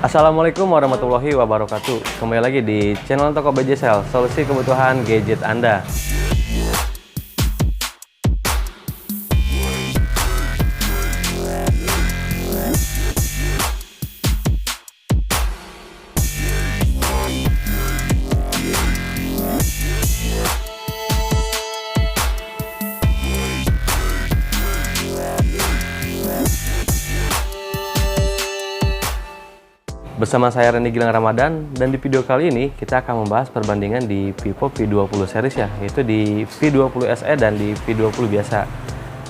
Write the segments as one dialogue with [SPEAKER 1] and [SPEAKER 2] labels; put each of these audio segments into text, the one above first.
[SPEAKER 1] Assalamualaikum warahmatullahi wabarakatuh. Kembali lagi di channel Toko BJ-Cell, solusi kebutuhan gadget Anda. Bersama saya Randy Gilang Ramadan, dan di video kali ini kita akan membahas perbandingan di Vivo V20 series ya, yaitu di V20 SE dan di V20 biasa.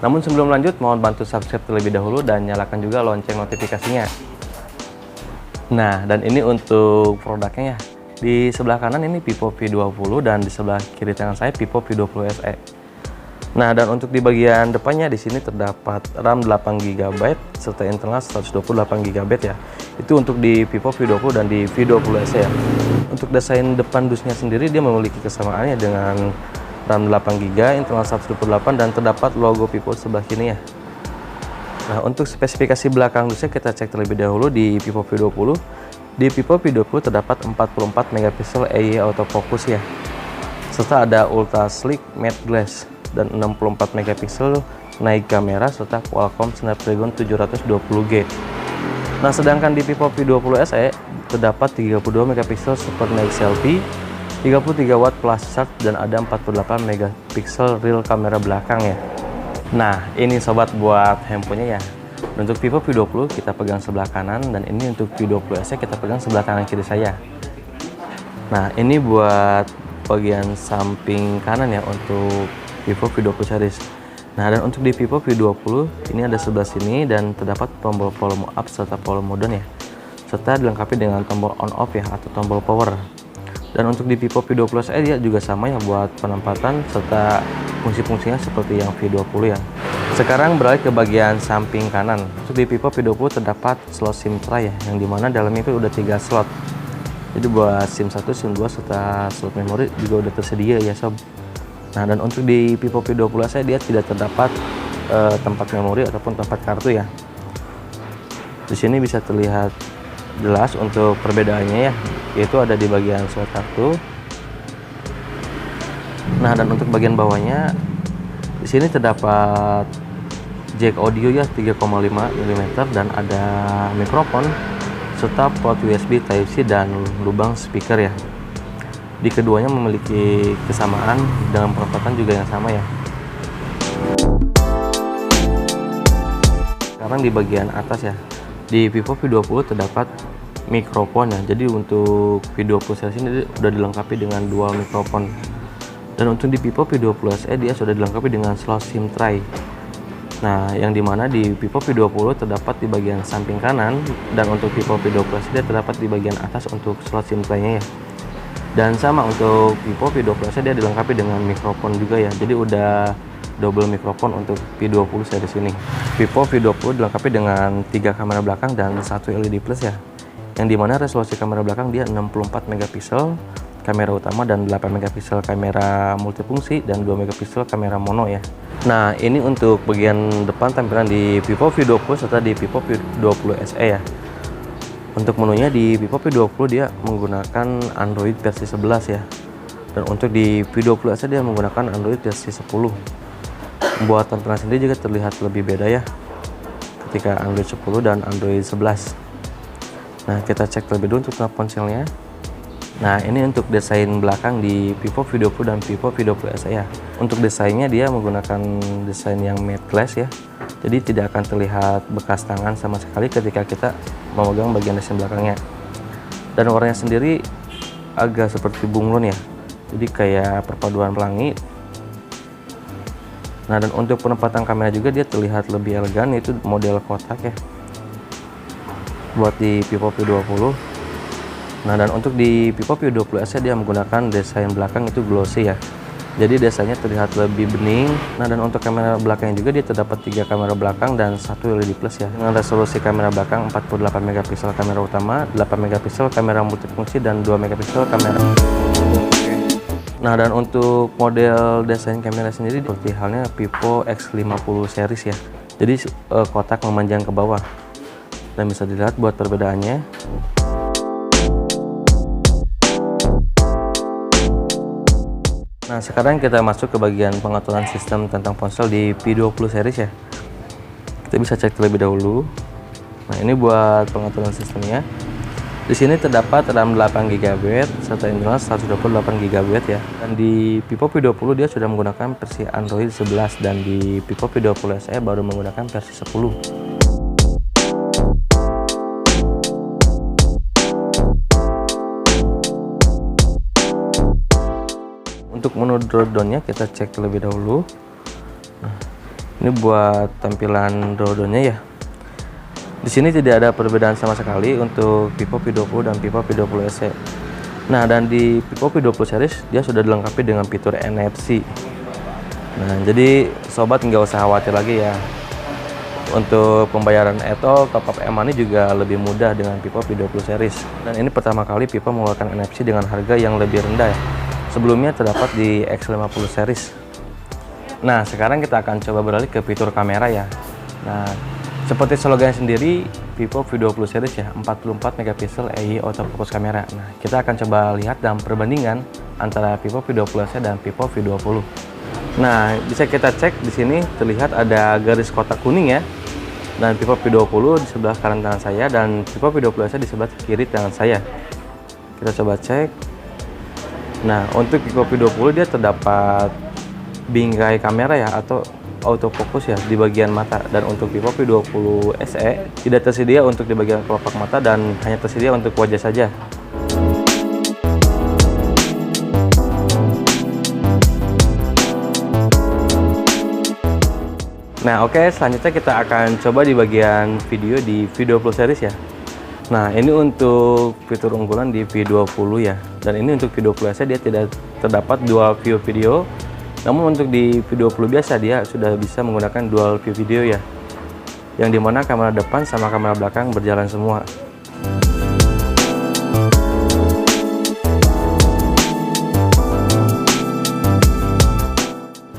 [SPEAKER 1] Namun sebelum lanjut, mohon bantu subscribe terlebih dahulu dan nyalakan juga lonceng notifikasinya. Nah, dan ini untuk produknya ya. Di sebelah kanan ini Vivo V20 dan di sebelah kiri tangan saya Vivo V20 SE. Nah, dan untuk di bagian depannya di sini terdapat RAM 8GB serta internal 128GB ya. Itu untuk di Vivo V20 dan di V20 SE ya. Untuk desain depan dusnya sendiri dia memiliki kesamaannya dengan RAM 8GB, internal 128 dan terdapat logo Vivo sebelah sini ya. Nah, untuk spesifikasi belakang dusnya kita cek terlebih dahulu di Vivo V20. Di Vivo V20 terdapat 44 megapiksel EIA autofocus ya. Serta ada ultra sleek matte glass dan 64 megapiksel naik kamera serta Qualcomm Snapdragon 720G. Nah, sedangkan di Vivo V20 SE terdapat 32 megapiksel super naik selfie, 33 watt flash charge dan ada 48 megapiksel real kamera belakang ya. Nah, ini sobat buat handphonenya ya. Untuk Vivo V20 kita pegang sebelah kanan dan ini untuk V20 SE kita pegang sebelah kanan kiri saya. Nah, ini buat bagian samping kanan ya untuk Vivo V20 series. Nah, dan untuk di Vivo V20 ini ada sebelah sini dan terdapat tombol volume up serta volume down ya, serta dilengkapi dengan tombol on off ya atau tombol power. Dan untuk di Vivo V20 SE dia juga sama ya buat penempatan serta fungsi-fungsinya seperti yang V20 ya. Sekarang beralih ke bagian samping kanan. Untuk di Vivo V20 terdapat slot SIM tray ya, yang dimana dalamnya itu udah 3 slot. Jadi buat SIM 1, SIM 2 serta slot memori juga udah tersedia ya sob. Nah, dan untuk di Vivo V20 SE dia tidak terdapat tempat memori ataupun tempat kartu ya. Di sini bisa terlihat jelas untuk perbedaannya ya, yaitu ada di bagian slot kartu. Nah, dan untuk bagian bawahnya di sini terdapat jack audio ya 3,5 mm dan ada mikrofon serta port USB Type-C dan lubang speaker ya. Di keduanya memiliki kesamaan dengan penempatan juga yang sama ya. Sekarang di bagian atas ya, di Vivo V20 terdapat mikrofon ya. Jadi untuk V20 series ini sudah dilengkapi dengan dual mikrofon. Dan untuk di Vivo V20 SE dia sudah dilengkapi dengan slot SIM tray. Nah, yang dimana di Vivo V20 terdapat di bagian samping kanan, dan untuk Vivo V20 SE dia terdapat di bagian atas untuk slot SIM tray-nya ya. Dan sama untuk Vivo V20 SE dia dilengkapi dengan mikrofon juga ya. Jadi udah double mikrofon untuk V20 series ini. Vivo V20 dilengkapi dengan 3 kamera belakang dan 1 LED plus ya. Yang dimana resolusi kamera belakang dia 64 megapiksel kamera utama dan 8 megapiksel kamera multifungsi dan 2 megapiksel kamera mono ya. Nah, ini untuk bagian depan tampilan di Vivo V20 serta di Vivo V20 SE ya. Untuk menunya di Vivo V20 dia menggunakan Android versi 11 ya. Dan untuk di V20 SE dia menggunakan Android versi 10. Buat tampilan sendiri juga terlihat lebih beda ya ketika Android 10 dan Android 11. Nah, kita cek terlebih dulu untuk ponselnya. Nah, ini untuk desain belakang di Vivo V20 dan Vivo V20 SE ya. Untuk desainnya dia menggunakan desain yang matte glass ya. Jadi tidak akan terlihat bekas tangan sama sekali ketika kita memegang bagian desain belakangnya. Dan warnanya sendiri agak seperti bunglon ya. Jadi kayak perpaduan pelangi. Nah, dan untuk penempatan kamera juga dia terlihat lebih elegan, yaitu model kotak ya. Buat di Vivo V20. Nah, dan untuk di Vivo V20 SE dia menggunakan desain belakang itu glossy ya. Jadi desainnya terlihat lebih bening. Nah, dan untuk kamera belakangnya juga dia terdapat 3 kamera belakang dan 1 LED plus ya. Dengan resolusi kamera belakang 48 megapiksel kamera utama, 8 megapiksel kamera multifungsi dan 2 megapiksel kamera. Nah, dan untuk model desain kamera sendiri seperti halnya Vivo X50 series ya. Jadi kotak memanjang ke bawah. Dan bisa dilihat buat perbedaannya. Nah, sekarang kita masuk ke bagian pengaturan sistem tentang ponsel di P20 series ya. Kita bisa cek terlebih dahulu. Nah, ini buat pengaturan sistemnya. Di sini terdapat RAM 8GB serta internal 128GB ya. Dan di Vivo P20 dia sudah menggunakan versi Android 11 dan di Vivo P20 SE baru menggunakan versi 10. Untuk menu drawdown-nya kita cek terlebih dahulu. Nah, ini buat tampilan drawdown-nya ya. Di sini tidak ada perbedaan sama sekali untuk Vivo P20 dan Vivo P20 SE. Nah, dan di Vivo P20 series dia sudah dilengkapi dengan fitur NFC. Nah, jadi sobat nggak usah khawatir lagi ya. Untuk pembayaran e-tol, top up e-money juga lebih mudah dengan Vivo P20 series. Dan ini pertama kali Vivo mengeluarkan NFC dengan harga yang lebih rendah ya. Sebelumnya terdapat di X50 series. Nah, sekarang kita akan coba beralih ke fitur kamera ya. Nah, seperti slogannya sendiri, Vivo V20 series ya, 44 megapiksel AI autofocus kamera. Nah, kita akan coba lihat dalam perbandingan antara Vivo V20 SE dan Vivo V20. Nah, bisa kita cek di sini terlihat ada garis kotak kuning ya. Dan Vivo V20 di sebelah kanan tangan saya dan Vivo V20 SE di sebelah kiri tangan saya. Kita coba cek. Nah, untuk Vivo V20 dia terdapat bingkai kamera ya atau autofocus ya di bagian mata, dan untuk Vivo V20 SE tidak tersedia untuk di bagian kelopak mata dan hanya tersedia untuk wajah saja. Nah, oke, selanjutnya kita akan coba di bagian video di V20 series ya. Nah, ini untuk fitur unggulan di V20 ya, dan ini untuk V20 SE dia tidak terdapat dual view video. Namun untuk di V20 biasa dia sudah bisa menggunakan dual view video ya, yang dimana kamera depan sama kamera belakang berjalan semua.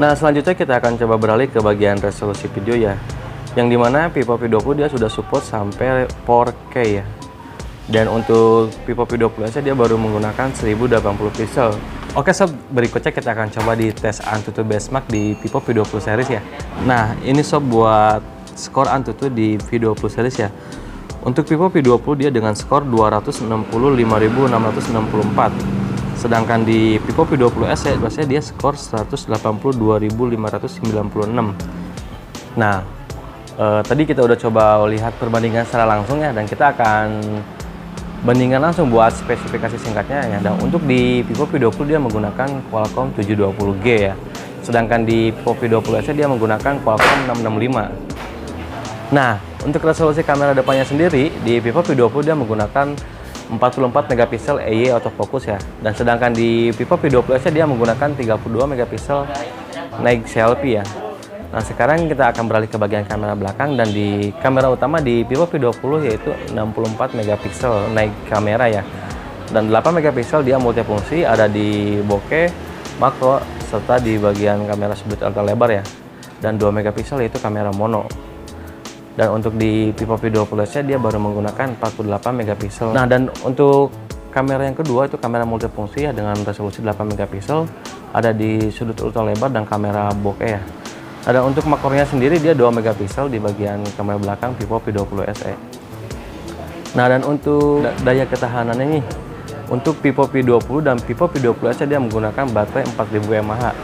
[SPEAKER 1] Nah, selanjutnya kita akan coba beralih ke bagian resolusi video ya, yang dimana Vivo V20 dia sudah support sampai 4K ya. Dan untuk Vivo V20 SE dia baru menggunakan 1080 pixel. Oke sob, berikutnya kita akan coba di tes AnTuTu benchmark di Vivo V20 series ya. Nah, ini sob buat skor AnTuTu di V20 series ya. Untuk Vivo V20 dia dengan skor 265.664. Sedangkan di Vivo V20 SE biasanya dia skor 182.596. Nah, tadi kita udah coba lihat perbandingan secara langsung ya, dan kita akan bandingkan langsung buat spesifikasi singkatnya ya. Dan untuk di Vivo V20 dia menggunakan Qualcomm 720G ya. Sedangkan di Vivo V20 SE dia menggunakan Qualcomm 665. Nah, untuk resolusi kamera depannya sendiri di Vivo V20 dia menggunakan 44 megapiksel AI autofocus ya. Dan sedangkan di Vivo V20 SE dia menggunakan 32 megapiksel night selfie ya. Nah, sekarang kita akan beralih ke bagian kamera belakang, dan di kamera utama di Vivo V20 yaitu 64 megapiksel night kamera ya. Dan 8 megapiksel dia multifungsi, ada di bokeh, makro, serta di bagian kamera sudut ultra lebar ya. Dan 2 megapiksel yaitu kamera mono. Dan untuk di Vivo V20 SE dia baru menggunakan 48 megapiksel. Nah, dan untuk kamera yang kedua itu kamera multifungsi ya dengan resolusi 8 megapiksel, ada di sudut ultra lebar dan kamera bokeh ya. Ada untuk makronya sendiri dia 2 megapiksel di bagian kamera belakang Vivo V20 SE. Nah, dan untuk daya ketahanannya nih, untuk Vivo V20 dan Vivo V20 SE dia menggunakan baterai 4000 mAh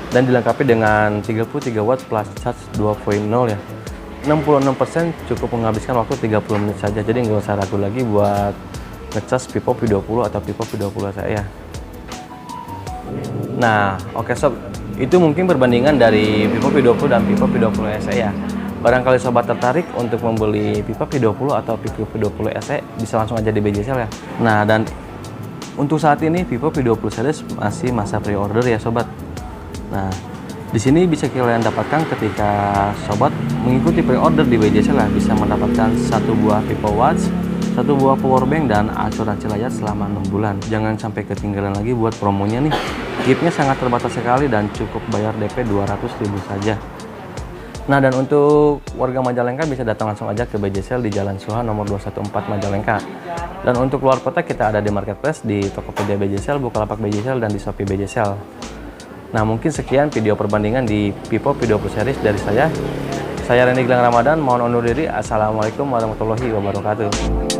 [SPEAKER 1] dan dilengkapi dengan 33 watt plus charge 2.0 ya. 66% cukup menghabiskan waktu 30 menit saja, jadi nggak usah ragu lagi buat ngecas Vivo V20 atau Vivo V20 SE ya. Nah, oke sob, itu mungkin perbandingan dari Vivo V20 dan Vivo V20 SE ya. Barangkali sobat tertarik untuk membeli Vivo V20 atau Vivo V20 SE, bisa langsung aja di BJSL ya. Nah, dan untuk saat ini Vivo V20 series masih masa pre-order ya sobat. Nah, di sini bisa kalian dapatkan ketika sobat mengikuti pre-order di BJSL ya, bisa mendapatkan satu buah Vivo Watch, satu buah powerbank, dan asuransi layar selama 6 bulan. Jangan sampai ketinggalan lagi buat promonya nih. Giftnya sangat terbatas sekali dan cukup bayar DP 200.000 saja. Nah, dan untuk warga Majalengka bisa datang langsung aja ke BJSL di Jalan Suha nomor 214 Majalengka. Dan untuk luar kota kita ada di Marketplace, di Tokopedia BJSL, Bukalapak BJSL, dan di Shopee BJSL. Nah, mungkin sekian video perbandingan di Vivo V20 series dari saya. Saya Reni Gilang Ramadan, mohon undur diri. Assalamualaikum warahmatullahi wabarakatuh.